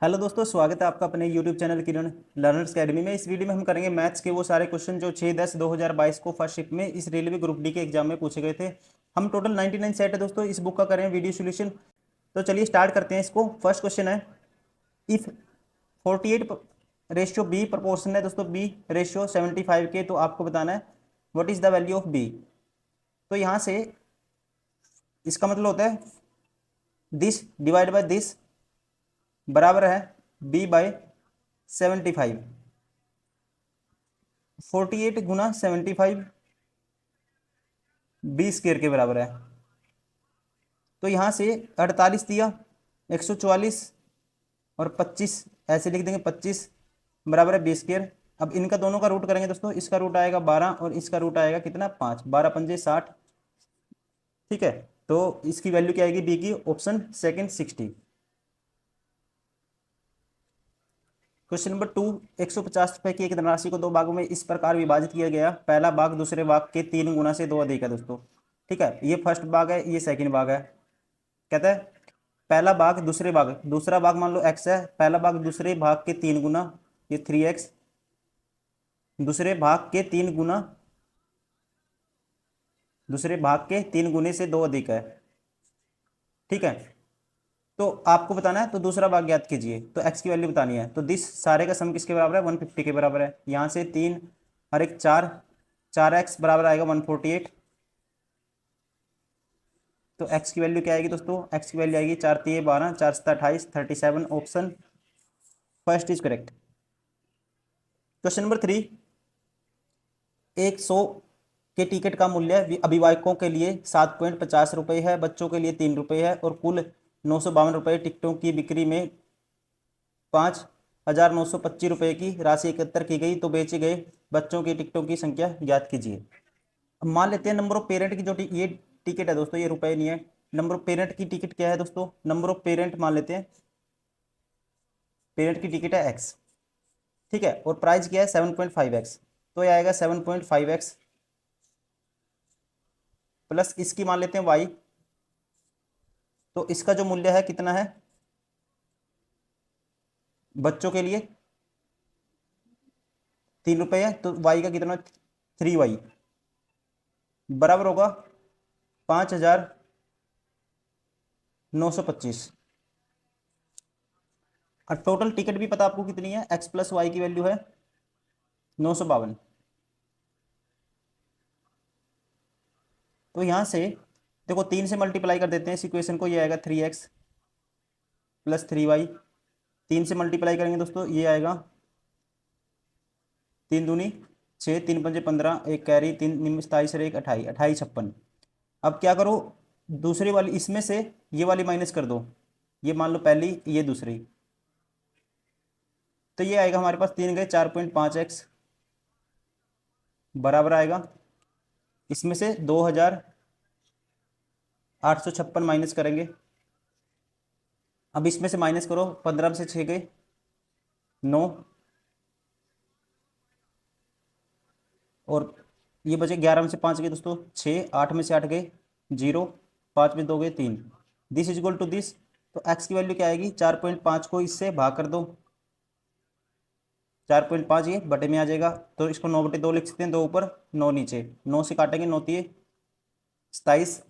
Hello दोस्तों, स्वागत है आपका अपने यूट्यूब चैनल किरण लर्नर्स अकेडमी में। इस वीडियो में हम करेंगे मैथ्स के वो सारे क्वेश्चन जो 6-10-2022 को फर्स्ट शिफ्ट में इस रेलवे ग्रुप डी के एग्जाम में पूछे गए थे। हम टोटल 99 सेट है दोस्तों, इस बुक का करें वीडियो सोल्यूशन। तो चलिए स्टार्ट करते हैं इसको। फर्स्ट क्वेश्चन है, इफ 48 रेशियो बी प्रपोर्शन है दोस्तों, बी रेशियो 75 के, तो आपको बताना है what is the value of B. तो यहाँ से इसका मतलब होता है दिस डिवाइड बाय दिस बराबर है b/75। 48 × 75 b² के बराबर है। तो यहां से 48 दिया, 144 और 25 ऐसे लिख देंगे, 25 बराबर है b²। अब इनका दोनों का रूट करेंगे दोस्तों, इसका रूट आएगा 12 और इसका रूट आएगा कितना 5, 12 पंजे 60। ठीक है, तो इसकी वैल्यू क्या आएगी बी की, ऑप्शन सेकंड 60। क्वेश्चन नंबर 2, 150 रुपए की एक धनराशि को दो भागों में इस प्रकार विभाजित किया गया। पहला भाग दूसरे भाग के 3 गुना से 2 अधिक है दोस्तों। ठीक है, ये फर्स्ट भाग है, ये सेकंड भाग है। कहता है पहला भाग दूसरे भाग, दूसरा भाग मान लो x है, पहला भाग दूसरे भाग के 3 गुना, ये 3x, दूसरे भाग के 3 गुना, दूसरे भाग के 3 गुने से 2 अधिक है। ठीक है, तो आपको बताना है, तो दूसरा भाग ज्ञात कीजिए, तो x की वैल्यू बतानी है। तो दिस सारे का सम किसके बराबर है, 150 के बराबर है। यहाँ से 3 और 1 4, 4x बराबर आएगा 148। तो x की वैल्यू क्या आएगी दोस्तों, x की वैल्यू आएगी 4 3 12, 4 7 28, 37। Option first is correct. Question number 3, 100 के टिकट का मूल्य अभिभावकों के लिए 7.50 रुपये है, बच्चों के लिए 3 रुपये है, और कुल 952 रुपये टिकटों की बिक्री में 5,925 रुपये की राशि एकत्र की गई, तो बेचे गए बच्चों की टिकटों की संख्या ज्ञात कीजिए। अब मान लेते हैं नंबर ऑफ पेरेंट की जो ये टिकट है दोस्तों, ये रुपए नहीं है। नंबर ऑफ पेरेंट की टिकट क्या है दोस्तों, नंबर ऑफ पेरेंट मान लेते हैं, पेरेंट की टिकट है एक्स। ठीक है, और प्राइस क्या है 7.5x, तो ये आएगा 7.5x प्लस इसकी मान लेते हैं y। तो इसका जो मूल्य है कितना है बच्चों के लिए 3 रुपये है, तो y का कितना 3y बराबर होगा 5,925। और टोटल टिकट भी पता आपको कितनी है, x प्लस वाई की वैल्यू है 952। तो यहां से देखो 3 से मल्टीप्लाई कर देते हैं इस इक्वेशन को, ये आएगा 3x प्लस 3y। 3 से मल्टीप्लाई करेंगे दोस्तों, ये आएगा 3 दूनी 6, 3 पंजे 15, एक कैरी, 3 निम 27 और एक 28, 28 56। अब क्या करो, दूसरी वाली इसमें से ये वाली माइनस कर दो, ये मान लो पहली, ये दूसरी, तो ये आएगा हमारे पास 3 गए 4.5x बराबर आएगा, इसमें से 2,856 माइनस करेंगे। अब इसमें से माइनस करो, 15 में से 6 गए 9, और ये बचे 11 में से 5 गए दोस्तों 6, 8 में से 8 गए 0, 5 में 2 गए 3। This is equal to this, तो x की वैल्यू क्या आएगी, 4.5 को इससे भाग कर दो, 4.5 ये बटे में आ जाएगा, तो इसको 9/2 लिख सकते हैं, 2 ऊपर 9 नीचे, 9 से काटेंगे 9 तिये 27,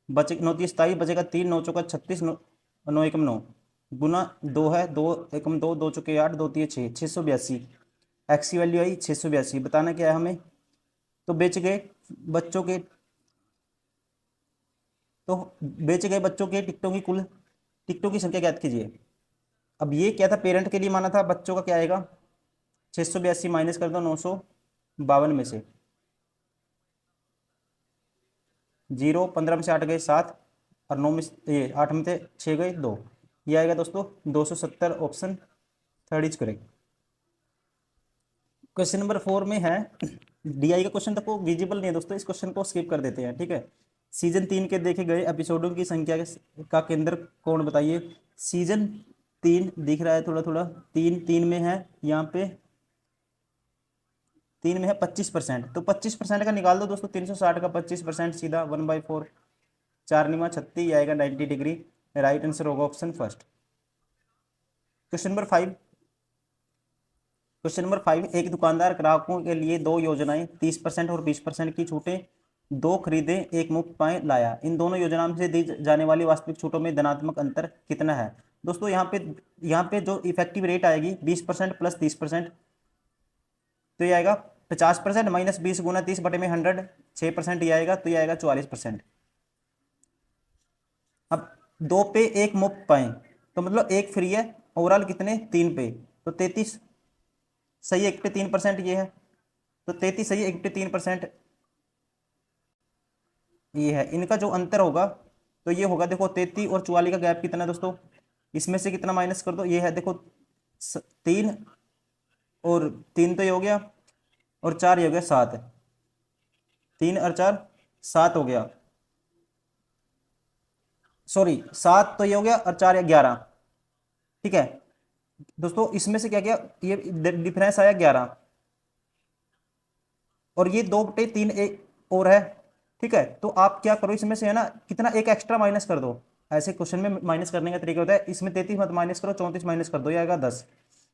बचे 9 तिये 27, बचेगा 3, 9 चौका 36, 9 एकम 9 गुना 2 है, 2 एकम 2, 2 चौके 8, 2 तिये 6, 682। एक्स की वैल्यू आई 682, बताना क्या है हमें। तो बेच गए बच्चों के, तो बेचे गए बच्चों के टिकटों की कुल टिकटों की संख्या ज्ञात कीजिए। अब ये क्या था, पेरेंट के लिए माना था, बच्चों का क्या आएगा 682 माइनस कर दो 952 में से, 0, 15 में से 8 गए 7, और 9 में ये 8 में से 6 गए 2, ये आएगा दोस्तों 270। Option third is correct. Question number 4 में है, डीआई का क्वेश्चन तक विजिबल नहीं है दोस्तों, इस क्वेश्चन को स्किप कर देते हैं। ठीक है, सीजन 3 के देखे गए एपिसोडों की संख्या का केंद्र कौन बताइए। सीजन 3 दिख रहा है थोड़ा थोड़ा, 3 में है, यहाँ पे 3 में है 25%, तो 25% का निकाल दो दोस्तों, 360 का 25% सीधा 1/4, 4 निमा 36 आएगा 90 डिग्री। राइट आंसर होगा option first. Question number 5। Question number 5, एक दुकानदार ग्राहकों के लिए दो योजनाएं 30% और 20% की छूटें, दो खरीदे एक मुफ्त पाए लाया, इन दोनों योजनाओं से दी जाने वाली वास्तविक छूटों में धनात्मक अंतर कितना है। दोस्तों यहाँ पे जो इफेक्टिव रेट आएगी 20% प्लस 30%, तो ये आएगा 50% माइनस 20 गुना 30 बटे में 100, 6% ये आएगा, तो ये आएगा 44%। अब दो पे एक मुफ्त पाए, तो मतलब एक फ्री है, ओवरऑल कितने, 3 पे, तो 33 सही है, 1 पे 3% ये है, तो 33 सही है, 1 पे 3% ये है। इनका जो अंतर होगा तो ये होगा, देखो 33 और 44 का गैप कितना है दोस्तों, इसमें से कितना माइनस कर दो, ये है देखो 3, और 3 तो ये हो गया, और 4 ये हो गया 7, 3 और 4 7 हो गया, सॉरी 7 तो ये हो गया, और 4 या 11, ठीक है दोस्तों। इसमें से क्या किया, ये डिफरेंस आया 11, और ये 2/3 एक और है, ठीक है। तो आप क्या करो, इसमें से है ना कितना, एक एक्स्ट्रा माइनस कर दो। ऐसे क्वेश्चन में माइनस करने का तरीका होता है, इसमें 33 मत माइनस करो, 34 माइनस कर दो, ये आएगा 10,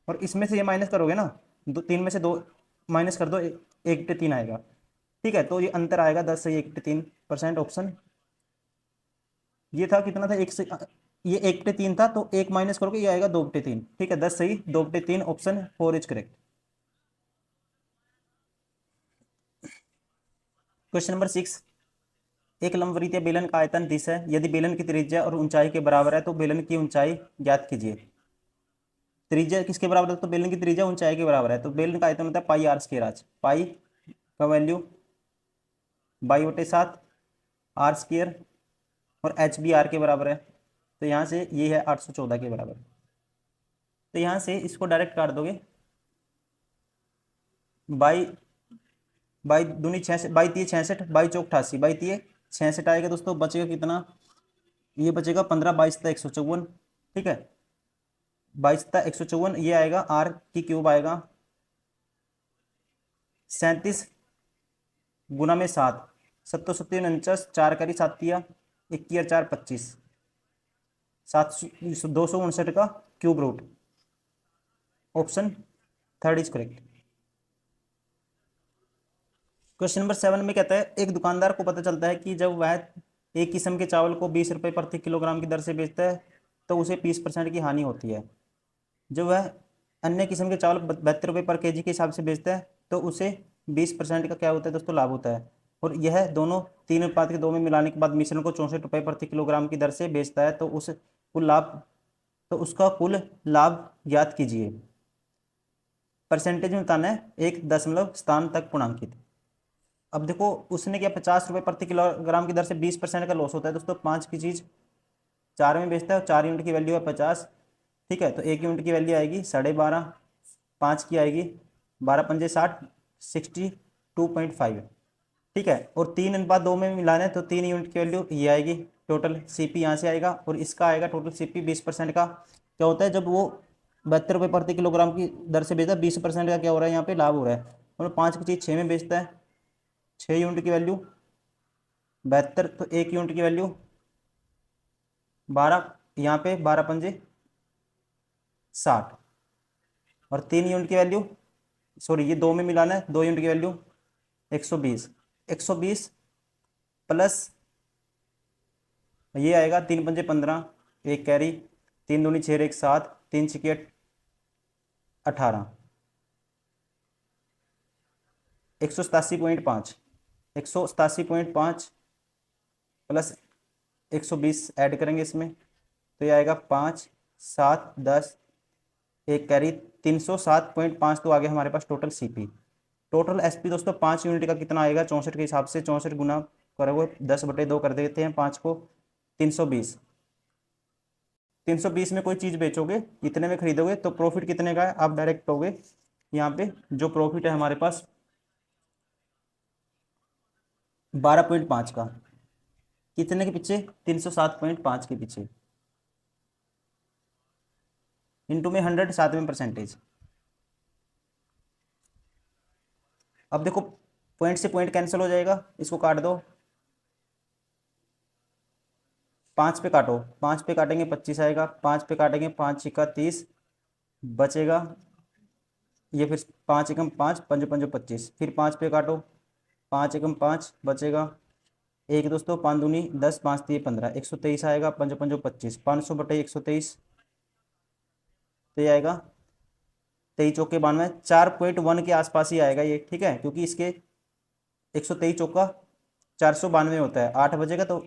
और इसमें से ये माइनस करोगे ना, 3 में से 2 माइनस कर दो, 1/3 आएगा, ठीक है। तो ये अंतर आएगा 10 से 1/3%, ऑप्शन ये था, कितना था, एक से ये 1/3 था, तो एक माइनस करोगे ये आएगा 2/3, ठीक है, 10 सही, 2/3 option 4 is correct. Question number 6, एक लंबवृत्तीय बेलन का आयतन 30 है, यदि बेलन की त्रिज्या और ऊंचाई के बराबर है तो बेलन की ऊंचाई ज्ञात कीजिए। त्रिज्या किसके बराबर है, तो बेलन की त्रिज्या ऊंचाई के बराबर है, तो बेलन का आयतन होता है पाई आर स्क्वायर, आज पाई का वैल्यू 22/7 आर स्क्वायर, और एच बी आर के बराबर है, तो यहाँ से ये है 814 के बराबर, तो यहाँ से इसको डायरेक्ट काट दोगे, बाई बाई दूनी 66, बाई तीय 66, बाई चौक 88, बाई तीय 66 आएगा दोस्तों, बचेगा कितना, ये बचेगा 15, 22 154, ठीक है, 22 154, ये आएगा आर की क्यूब आएगा 37 गुना में 7, 7 4 करी 7 तिया 21 4 25, 259 का cube root, option third is correct. Question number 7 में कहता है, एक दुकानदार को पता चलता है कि जब वह एक किस्म के चावल को 20 रुपये प्रति किलोग्राम की दर से बेचता है तो उसे 20% की हानि होती है। जब वह अन्य किस्म के चावल 72 रुपये पर केजी के हिसाब से बेचता है तो उसे 20% का क्या होता है दोस्तों, लाभ होता है। और यह दोनों 3:2 में मिलाने के बाद मिश्रण को 64 रुपये प्रति किलोग्राम की दर से बेचता है, तो उसका कुल लाभ ज्ञात कीजिए। परसेंटेज में बताना है, 1 दशमलव स्थान तक पूर्णांकित। अब देखो उसने क्या, 50 रुपये प्रति किलोग्राम की दर से 20% का लॉस होता है दोस्तों, 5 की चीज़ 4 में बेचता है, 4 यूनिट की वैल्यू है 50, ठीक है, तो 1 यूनिट की वैल्यू आएगी 12.5, 5 की आएगी 12×5 60, 62.5, ठीक है। और 3:2 में मिलाना है तो 3 यूनिट की वैल्यू ये आएगी, टोटल सीपी यहाँ से आएगा, और इसका आएगा टोटल सीपी 20% का। क्या होता है, जब वो 72 रुपये प्रति किलोग्राम की दर से बेचता है, 20% का क्या हो रहा है, यहाँ पे लाभ हो रहा है। और 5 की चीज़ 6 में बेचता है, 6 यूनिट की वैल्यू 72, तो 1 यूनिट की वैल्यू 12, यहाँ पे 12×5 60, और 3 यूनिट की वैल्यू, सॉरी ये 2 में मिलाना है, 2 यूनिट की वैल्यू 120, 120 प्लस ये आएगा 3×5 15, एक कैरी, 3 दूनी 6 1 7, 3 6 18, 187.5, 187.5 प्लस 120 ऐड करेंगे इसमें, तो ये आएगा 5 7 10, एक कैरी 307.5, तो आगे हमारे पास टोटल सीपी। टोटल एसपी दोस्तों 5 यूनिट का कितना आएगा, 64 के हिसाब से 64 गुना करोगे 10/2 कर देते हैं 5 को, 320, 320 में कोई चीज़ बेचोगे, इतने में खरीदोगे तो प्रॉफिट कितने का है, आप डायरेक्ट लोगे यहाँ पे, जो प्रॉफिट है हमारे पास 12.5 का, कितने के पीछे, 307.5 के पीछे, इंटू में 100, 7वें परसेंटेज। अब देखो पॉइंट से पॉइंट कैंसिल हो जाएगा, इसको काट दो, 5 पे काटो, 5 पे काटेंगे 25 आएगा, 5 पे काटेंगे 5 × 30, बचेगा ये, फिर 5 एकम 5, पंजो पंजो 25, फिर 5 पे काटो, 5 एकम 5 बचेगा एक दोस्तों, 5 दूनी 10, 5 3 15, 123 आएगा, पंजो पंजो 25, 500 बटे 123, तो ये आएगा 23 चौके 92, 4.1 के आसपास ही आएगा ये, ठीक है, क्योंकि इसके 123 चौका 492 होता है, 8 बजेगा तो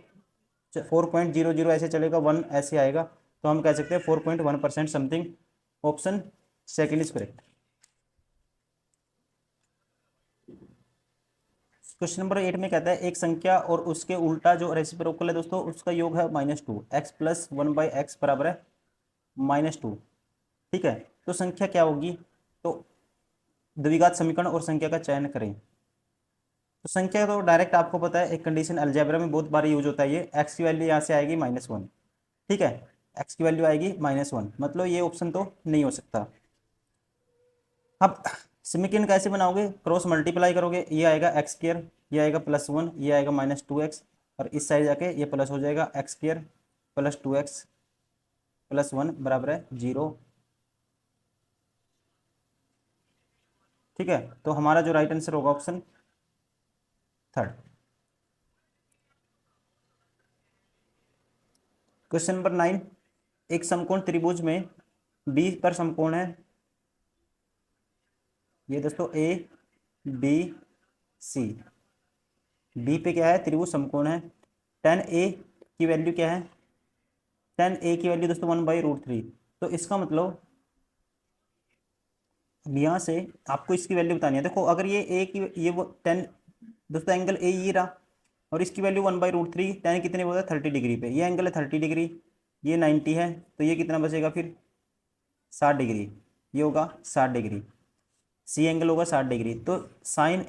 4.00 ऐसे चलेगा, 1 ऐसे आएगा, तो हम कह सकते हैं 4.1% something. Option second is correct. Question number 8 में कहता है एक संख्या और उसके उल्टा जो रेसिप्रोकल है दोस्तों, उसका योग है -2, एक्स प्लस 1/x बराबर है -2, ठीक है। तो संख्या क्या होगी, तो द्विघात समीकरण और संख्या का चयन करें। तो संख्या तो डायरेक्ट आपको पता है, एक कंडीशन अलजेब्रा में बहुत बार यूज होता है, ये एक्स की वैल्यू यहाँ से आएगी -1, ठीक है, एक्स की वैल्यू आएगी -1, मतलब ये ऑप्शन तो नहीं हो सकता। अब समीकरण कैसे बनाओगे, क्रॉस मल्टीप्लाई करोगे, ये आएगा x², ये आएगा +1, ये आएगा -2x, और इस साइड जाके ये प्लस हो जाएगा, x² + 2x + 1 बराबर है 0, ठीक है। तो हमारा जो राइट आंसर होगा ऑप्शन थर्ड। क्वेश्चन नंबर 9, एक समकोण त्रिभुज में बी पर समकोण है, ये दोस्तों ए बी सी, बी पे क्या है, त्रिभुज समकोण है, tan ए की वैल्यू क्या है, tan ए की वैल्यू दोस्तों 1/√3, तो इसका मतलब यहाँ से आपको इसकी वैल्यू बतानी है। देखो अगर ये ए की ये वो 10 दोस्तों, एंगल ए ये रहा, और इसकी वैल्यू 1/√3, tan कितने बोला 30 डिग्री पे, ये एंगल है 30 डिग्री, ये 90 है, तो ये कितना बचेगा फिर 60 डिग्री, ये होगा 60 डिग्री, सी एंगल होगा 60 डिग्री, तो sine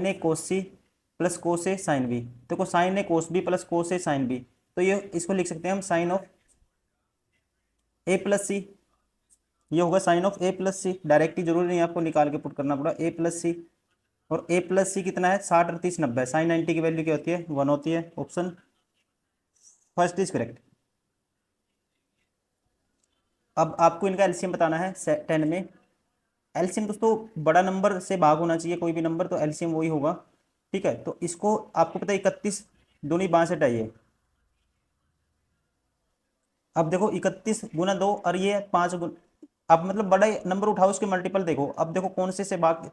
A cos C plus cos A sine B, देखो sine A cos B plus cos A sine B, तो ये इसको लिख सकते हैं हम sine of A plus C, ये होगा sine of A plus C, directly जरूरी नहीं आपको निकाल के पुट करना पड़ा, ए प्लस सी, और ए प्लस सी कितना है 60 और 30 90, साइन 90 की वैल्यू क्या होती है 1 होती है, ऑप्शन फर्स्ट इज करेक्ट। अब आपको इनका एलसीएम बताना है 10 में। एलसीएम दोस्तों बड़ा नंबर से भाग होना चाहिए कोई भी नंबर, तो एलसीएम वही होगा, ठीक है। तो इसको आपको पता है 31 दूनी 62 है ये, अब देखो 31 गुना 2 और ये 5 गुना, अब मतलब बड़ा नंबर उठाओ उसके मल्टीपल देखो, अब देखो कौन से भाग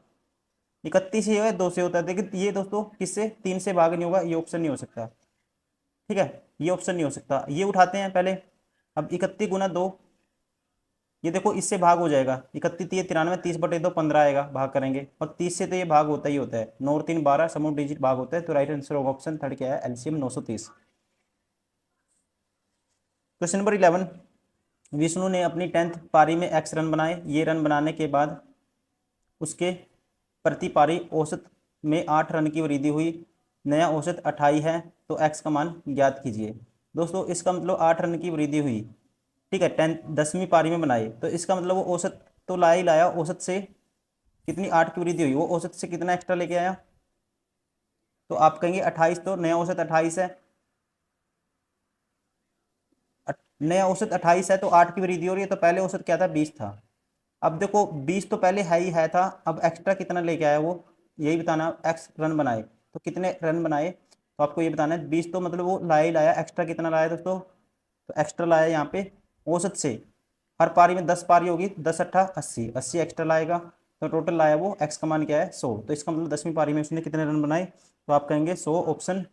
31 ही है 2 से होता है, लेकिन ये दोस्तों किससे 3 से भाग नहीं होगा, ये ऑप्शन नहीं हो सकता, ठीक है, ये ऑप्शन नहीं हो सकता। ये उठाते हैं पहले, अब 31 गुना 2, ये देखो इससे भाग हो जाएगा, 31 ये 93, 30/2 15 आएगा, भाग करेंगे, और 30 से तो ये भाग होता ही होता है, 9 और 3 12 समूह डिजिट भाग होता है, तो राइट आंसर होगा ऑप्शन थर्ड क्या है, एलसीएम 930। क्वेश्चन नंबर 11, विष्णु ने अपनी 10th पारी में x रन बनाए, ये रन बनाने के बाद उसके प्रति पारी औसत में 8 रन की वृद्धि हुई, नया औसत 28 है, तो x का मान ज्ञात कीजिए। दोस्तों इसका मतलब 8 रन की वृद्धि हुई, ठीक है, 10वीं पारी में बनाए, तो इसका मतलब वो औसत तो लाया ही लाया, औसत से कितनी 8 की वृद्धि हुई, वो औसत से कितना एक्स्ट्रा लेके आया, तो आप कहेंगे 28, तो नया औसत 28 है, नया औसत 28 है, तो 8 की वृद्धि हो रही है, तो पहले औसत क्या था 20 था, अब देखो 20 तो पहले है ही है था, अब एक्स्ट्रा कितना लेके आया वो, यही बताना, एक्स रन बनाए, तो कितने रन बनाए, तो आपको ये बताना है, 20 तो मतलब वो लाया ही लाया, एक्स्ट्रा कितना लाया दोस्तों, तो एक्स्ट्रा लाया यहाँ पे औसत से, हर पारी में 10 पारी होगी, 10 अट्ठा 80, 80 एक्स्ट्रा लाएगा, तो टोटल लाया वो, एक्स का मान क्या है 100, तो इसका मतलब 10वीं पारी में उसने कितने रन बनाए, तो आप कहेंगे 100, ऑप्शन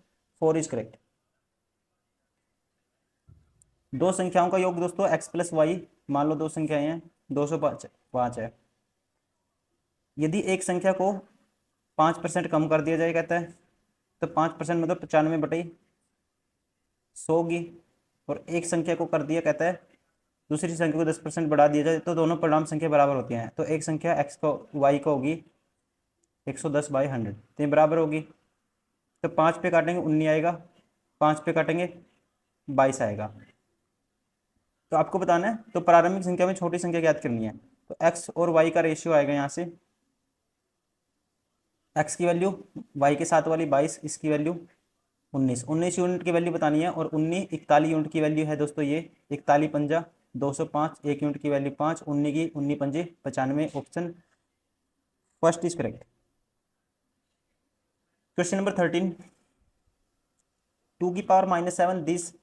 4 इज करेक्ट। दो संख्याओं का योग दोस्तों x + y, मान लो दो संख्याएं हैं, 205 है, यदि एक संख्या को 5% कम कर दिया जाए कहता है, तो 5% मतलब 95/100 होगी, और एक संख्या को कर दिया कहता है दूसरी संख्या को 10% बढ़ा दिया जाए, तो दोनों परिणाम संख्या बराबर होती हैं, तो एक संख्या x को y को होगी 110/100, तो ये बराबर होगी, तो 5 पे काटेंगे 19 आएगा, 5 पे काटेंगे 22 आएगा, तो आपको बताना है, तो प्रारंभिक संख्या में छोटी संख्या ज्ञात करनी है, तो x और y का रेशियो आएगा यहाँ से, x की वैल्यू y के साथ वाली 22, इसकी वैल्यू 19 यूनिट की वैल्यू बतानी है, और 41 यूनिट की वैल्यू है दोस्तों, ये 41 पंजा 205, 1 यूनिट की वैल्यू 5, 19 की 19 पंजे 95, option first is correct. Question number 13, 2 की पावर -7 दिस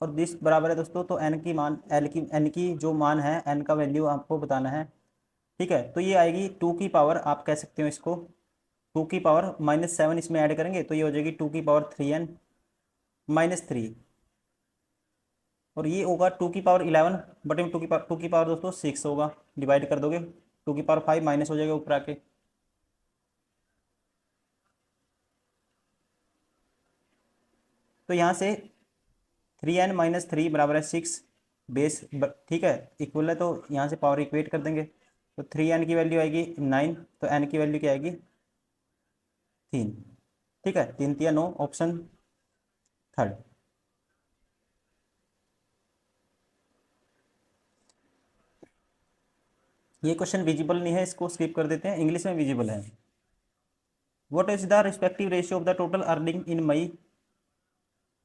और दिस बराबर है दोस्तों, तो एन की मान एन की जो मान है, एन का वैल्यू आपको बताना है। ठीक है, तो ये आएगी 2 की पावर, आप कह सकते हो इसको 2 की पावर -7, इसमें ऐड करेंगे तो ये हो जाएगी 2 की पावर 3n-3, और ये होगा 2 की पावर 11 बटे में 2 की पावर दोस्तों 6 होगा, डिवाइड कर दोगे 2 की पावर 5 माइनस हो जाएगा ऊपर आके। तो यहाँ से 3n-3 बराबर है 6 बेस, ठीक है, इक्वल है, तो यहाँ से पावर इक्वेट कर देंगे, तो 3n की वैल्यू आएगी 9, तो n की वैल्यू क्या आएगी 3। ठीक है, 3 3 9, ऑप्शन थर्ड। ये क्वेश्चन विजिबल नहीं है, इसको स्किप कर देते हैं, इंग्लिश में विजिबल है। What is the respective ratio of the total earning in May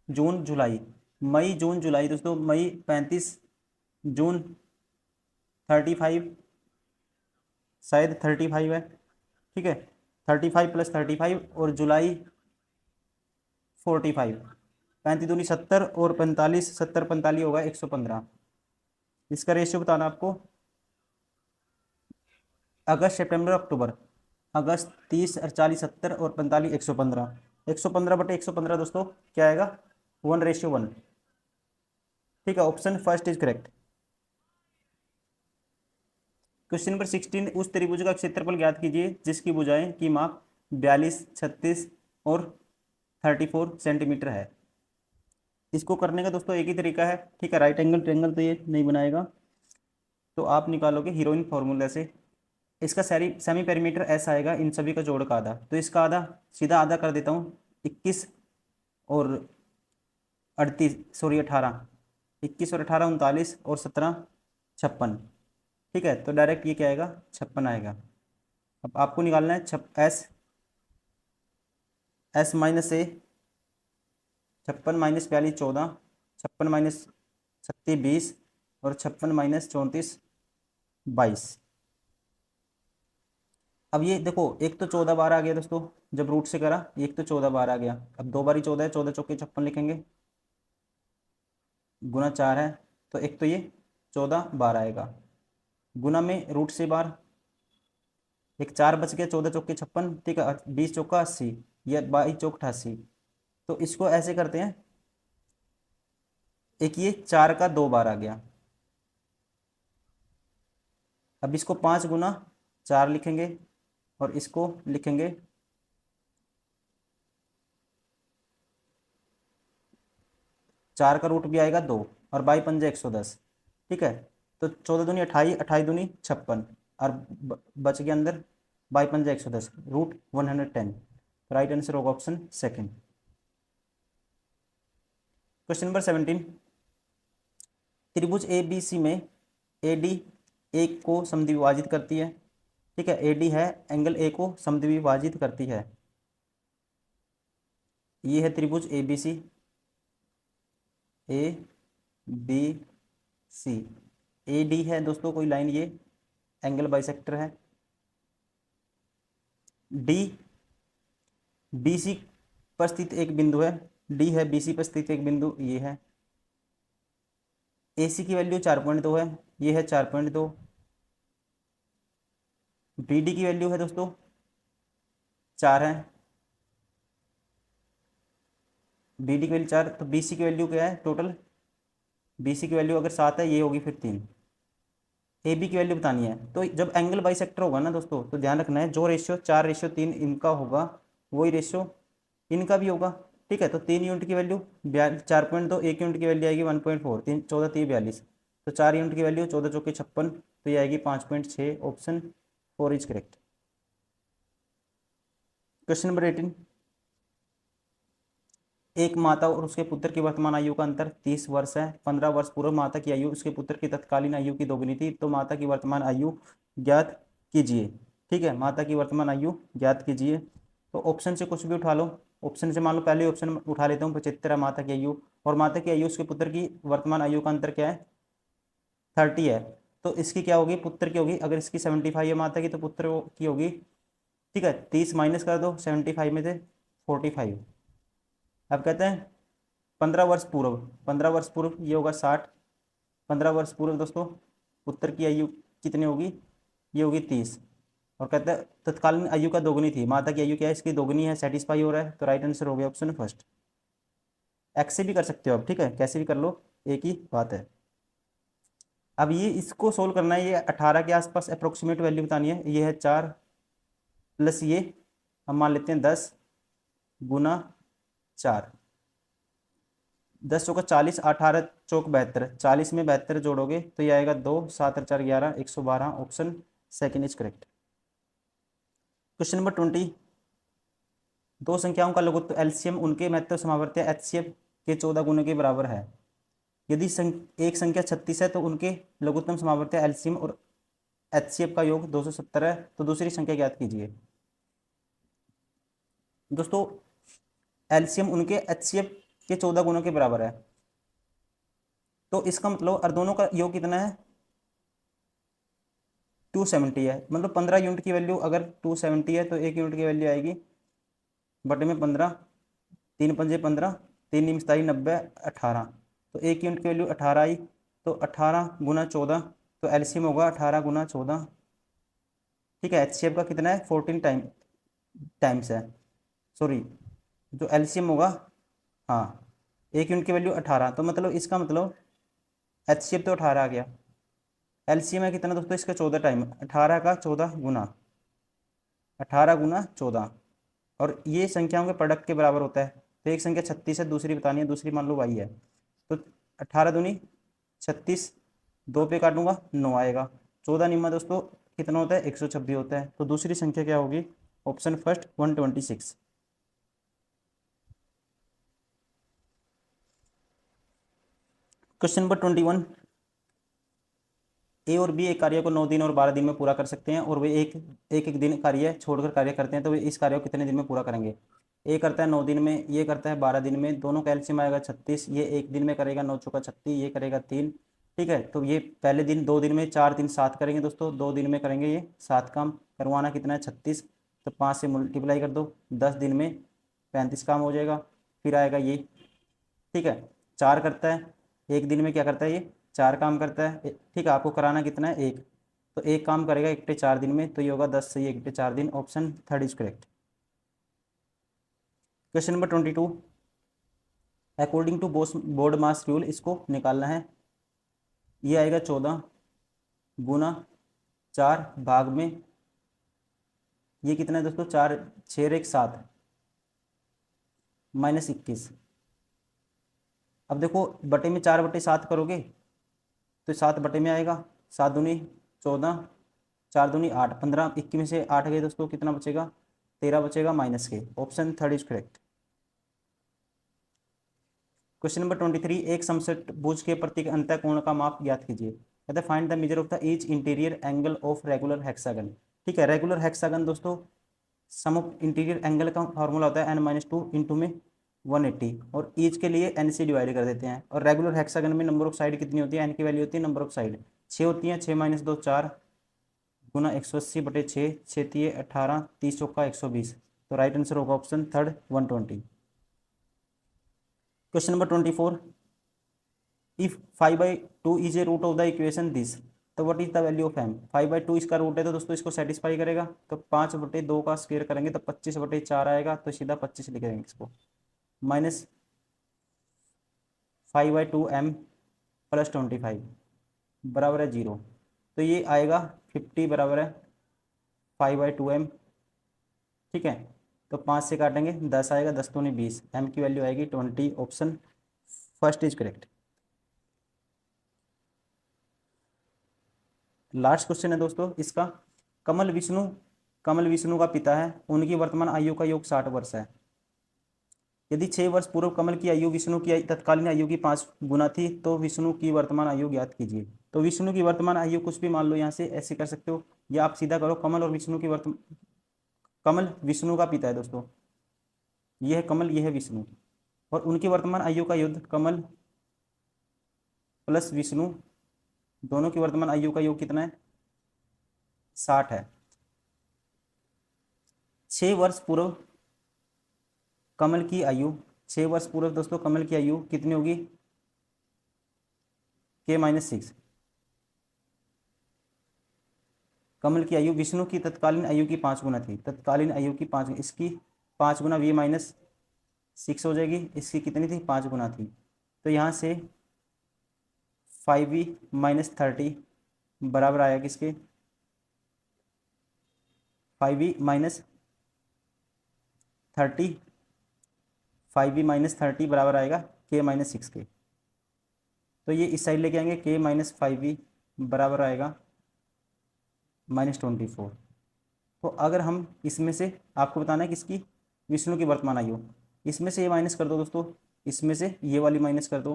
June July. May June July दोस्तों, मई 35, जून 35, शायद 35 है, ठीक है, 35 + 35, और जुलाई 45, 35 दूनी 70 और 45, 70 45 होगा 115। इसका रेशियो बताना आपको, अगस्त सितंबर अक्टूबर, अगस्त 30 48 70 और 45 115, 115 बटे 115 दोस्तों क्या आएगा 1:1। ठीक है, option first is correct. Question number 16, उस त्रिभुज का क्षेत्रफल ज्ञात कीजिए जिसकी भुजाएं की माप 42, 36 और 34 सेंटीमीटर है। इसको करने का दोस्तों एक ही तरीका है, ठीक है, राइट एंगल ट्रायंगल तो ये नहीं बनाएगा, तो आप निकालोगे हीरोइन फॉर्मूला से। इसका सेमी पेरीमीटर ऐसा आएगा, इन सभी का जोड़ का आधा, तो इसका आधा सीधा आधा कर देता हूँ, 21 और 38, सॉरी 18, 21 और 18 39 और 17 56। ठीक है, तो डायरेक्ट ये क्या आएगा 56 आएगा। अब आपको निकालना है एस माइनस ए, 56 - 42 14, 56 - 36 20, और 56 - 34 22। अब ये देखो, एक तो 14 बार आ गया दोस्तों जब रूट से करा, एक तो 14 बार आ गया, अब 2 बारी 14 है, 14 चौके 56 लिखेंगे, गुना 4 है, तो एक तो ये 14 बार आएगा, गुना में रूट से बार, एक 4 बच गया, 14 चौके 56, ठीक है, 20 चौका 80, या 22 चौक 88, तो इसको ऐसे करते हैं, एक ये 4 का 2 बार आ गया, अब इसको 5 गुना 4 लिखेंगे, और इसको लिखेंगे 4 का रूट भी आएगा 2, और 22 × 5 = 110। ठीक है, तो 14 दूनी 28, 28 दूनी 56, और बच गया अंदर 22 × 5 = 110, रूट 110। राइट आंसर होगा ऑप्शन सेकंड। क्वेश्चन नंबर 17, त्रिभुज ए बी सी में ए डी एक को समद्विभाजित करती है। ठीक है, ए डी है, एंगल ए को समद्विभाजित करती है। ये है त्रिभुज A B C, A B C, A D है दोस्तों कोई लाइन, ये एंगल बाइसेक्टर है। डी बी सी पर स्थित एक बिंदु है, डी है बी सी पर स्थित एक बिंदु, ये है। ए सी की वैल्यू 4.2 है, ये है 4.2। बी डी की वैल्यू है दोस्तों 4 है, बी डी की वैल्यू 4, तो बी सी की वैल्यू क्या है टोटल, बी सी की वैल्यू अगर 7 है, ये होगी फिर 3। ए बी की वैल्यू बतानी है, तो जब एंगल बाइसेक्टर होगा ना दोस्तों, तो ध्यान रखना है जो रेशियो 4:3 इनका होगा, वही रेशियो इनका भी होगा। ठीक है, तो 3 यूनिट की वैल्यू 4.2, 1 यूनिट की वैल्यू आएगी 1.4, 3 14 3 42, तो 4 यूनिट की वैल्यू 14 चौके 56, तो ये आएगी 5.6, option 4 is correct. Question number 18, एक माता और उसके पुत्र की वर्तमान आयु का अंतर 30 वर्ष है। 15 वर्ष पूर्व माता की आयु उसके पुत्र की तत्कालीन आयु की दोगुनी थी, तो माता की वर्तमान आयु ज्ञात कीजिए। ठीक है, माता की वर्तमान आयु ज्ञात कीजिए, तो ऑप्शन से कुछ भी उठा लो। ऑप्शन से मान लो पहले ऑप्शन उठा लेता हूँ, 75 है माता की आयु, और माता की आयु उसके पुत्र की वर्तमान आयु का अंतर क्या है 30 है, तो इसकी क्या होगी, पुत्र की होगी। अगर इसकी 75 है माता की, तो पुत्र की होगी, ठीक है। 30 माइनस कर दो 75 में से 45। अब कहते हैं 15 वर्ष पूर्व, 15 वर्ष पूर्व ये होगा 60। 15 वर्ष पूर्व दोस्तों पुत्र की आयु कितनी होगी, ये होगी 30। और कहते हैं तत्कालीन आयु का दोगुनी थी, माता की आयु क्या है, इसकी दोगुनी है, सेटिस्फाई हो रहा है, तो राइट आंसर हो गया ऑप्शन फर्स्ट। एक्स से भी कर सकते हो आप, ठीक है, कैसे भी कर लो, एक ही बात है। अब ये इसको सोल्व करना है, ये 18 के आसपास अप्रोक्सीमेट वैल्यू बतानी है। ये है 4 प्लस ये हम मान लेते हैं 10 गुना 4, 10 चौका 40, 18 चौक 72, 40 में 72 जोड़ोगे तो ये आएगा 2, 7 4 11, 112। Option second is correct. Question number 20, दो संख्याओं का लघुत्व एलसीएम उनके महत्व समावर्त्य एचसीएफ के 14 गुने के बराबर है। यदि एक संख्या 36 है तो उनके लघुत्तम समावर्त्य एलसीएम और एचसीएफ का योग 270 है, तो दूसरी संख्या ज्ञात कीजिए। दोस्तों एलसीएम उनके एचसीएफ के 14 गुणों के बराबर है, तो इसका मतलब और दोनों का योग कितना है, 270 है। मतलब 15 यूनिट की वैल्यू अगर 270 है तो 1 यूनिट की वैल्यू आएगी बटे में 15, 3 पंजे 15, 3 निम 27, 90, 18, तो 1 यूनिट की वैल्यू 18 आई। तो 18 गुना 14, तो एलसीएम होगा 18 गुना 14, ठीक है। एचसीएफ का कितना है, 14 टाइम्स है, सॉरी जो एलसीएम होगा, हाँ 1 यूनिट की वैल्यू 18, तो मतलब इसका मतलब एचसीएफ तो 18 आ गया, एलसीएम है कितना दोस्तों इसका 14 टाइम, 18 का 14 गुना, 18 गुना 14, और ये संख्याओं के प्रोडक्ट के बराबर होता है। तो एक संख्या 36 है, दूसरी बतानी है, दूसरी मान लो y है, तो 18 दूनी 36, 2 पे काटूंगा 9 आएगा, 14 निम्मा दोस्तों कितना होता है, 126 होता है, तो दूसरी संख्या क्या होगी, ऑप्शन फर्स्ट 126। क्वेश्चन नंबर 21, ए और बी एक कार्य को 9 दिन और 12 दिन में पूरा कर सकते हैं, और वे एक एक दिन कार्य छोड़कर कार्य करते हैं, तो वे इस कार्य को कितने दिन में पूरा करेंगे। ए करता है 9 दिन में, ये करता है 12 दिन में, दोनों का एलसीएम आएगा 36, ये 1 दिन में करेगा 9 चौका 36, ये करेगा 3, ठीक है। तो ये पहले दिन 2 दिन में, 4 दिन 7 करेंगे दोस्तों, 2 दिन में करेंगे ये 7 काम, करवाना कितना है 36, तो 5 से मल्टीप्लाई कर दो, 10 दिन में 35 काम हो जाएगा। फिर आएगा ये, ठीक है, 4 करता है, 1 दिन में क्या करता है ये 4 काम करता है, ठीक है। आपको कराना कितना है 1, तो 1 काम करेगा 1/4 दिन में, तो ये होगा 10 से ये 1/4 दिन, option third is correct. Question number 22, according to board mass rule, इसको निकालना है। ये आएगा 14 गुना 4 भाग में, ये कितना है दोस्तों 4 6 1 7 माइनस 21। अब देखो बटे में 4/7 करोगे तो 7 बटे में आएगा, 7 दूनी 14, 4 दूनी 8, 15, 21 में से 8 गए दोस्तों, कितना बचेगा 13 बचेगा माइनस के, option third is correct. Question number 23, एक समचतुर्भुज के प्रत्येक अंतः कोण का माप ज्ञात कीजिए। कहते हैं find the measure of the each interior angle of regular hexagon, ठीक है। रेगुलर हेक्सागन दोस्तों सम ऑफ इंटीरियर एंगल का फॉर्मूला होता है n-2 इंटू में 180, और ईच के लिए n से डिवाइड कर देते हैं। और रेगुलर हेक्सागन में नंबर ऑफ साइड कितनी होती है, n की वैल्यू होती है नंबर ऑफ साइड 6 होती है, 6 - 2 4 गुना 180/6, 6 18, 30 चौका 120, तो राइट आंसर होगा option third 120। Question number 24, if 5/2 is a root of the equation this, तो what is the value of m। 5/2 इसका रूट है, तो दोस्तों इसको सेटिस्फाई करेगा, तो 5/2 का स्क्वायर करेंगे तो 25/4 आएगा, तो सीधा 25 लिख देंगे इसको, माइनस 5/2m प्लस 25 बराबर है 0, तो ये आएगा 50 बराबर है 5/2m, ठीक है। तो 5 से काटेंगे 10 आएगा, 10 दूनी 20, m की वैल्यू आएगी 20, option first is correct. Last question है दोस्तों इसका, कमल विष्णु का पिता है, उनकी वर्तमान आयु का योग 60 वर्ष है। यदि 6 वर्ष पूर्व कमल की आयु विष्णु की तत्कालीन आयु की 5 गुना थी, तो विष्णु की वर्तमान आयु ज्ञात कीजिए। तो विष्णु की वर्तमान आयु कुछ भी मान लो, यहाँ से ऐसे कर सकते हो, या आप सीधा करो कमल और विष्णु की कमल विष्णु का पिता है दोस्तों, ये है कमल, ये है विष्णु, और उनकी वर्तमान आयु का युद्ध कमल प्लस विष्णु दोनों की वर्तमान आयु का योग कितना है? 60 है। 6 वर्ष पूर्व कमल की आयु, 6 वर्ष पूर्व दोस्तों कमल की आयु कितनी होगी? K-6। कमल की आयु विष्णु की तत्कालीन आयु की 5 गुना थी, तत्कालीन आयु की 5, इसकी 5 गुना V-6 हो जाएगी। इसकी कितनी थी? 5 गुना थी। तो यहाँ से 5V-30 बराबर आया किसके? 5V-30, 5V-30 बराबर आएगा K-6 के। तो ये इस साइड लेके आएंगे, K-5V बराबर आएगा -24। तो अगर हम इसमें से, आपको बताना है किसकी? विष्णु की वर्तमान आयु, इसमें से ये माइनस कर दो दोस्तों, इसमें से ये वाली माइनस कर दो,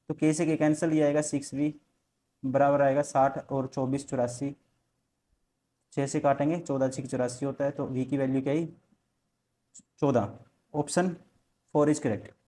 तो K से K कैंसिल, ये आएगा 6V बराबर आएगा 60 और 24 84, 6 से काटेंगे 14 6 84 होता है। तो V की वैल्यू क्या आई? 14। Option 4 is correct.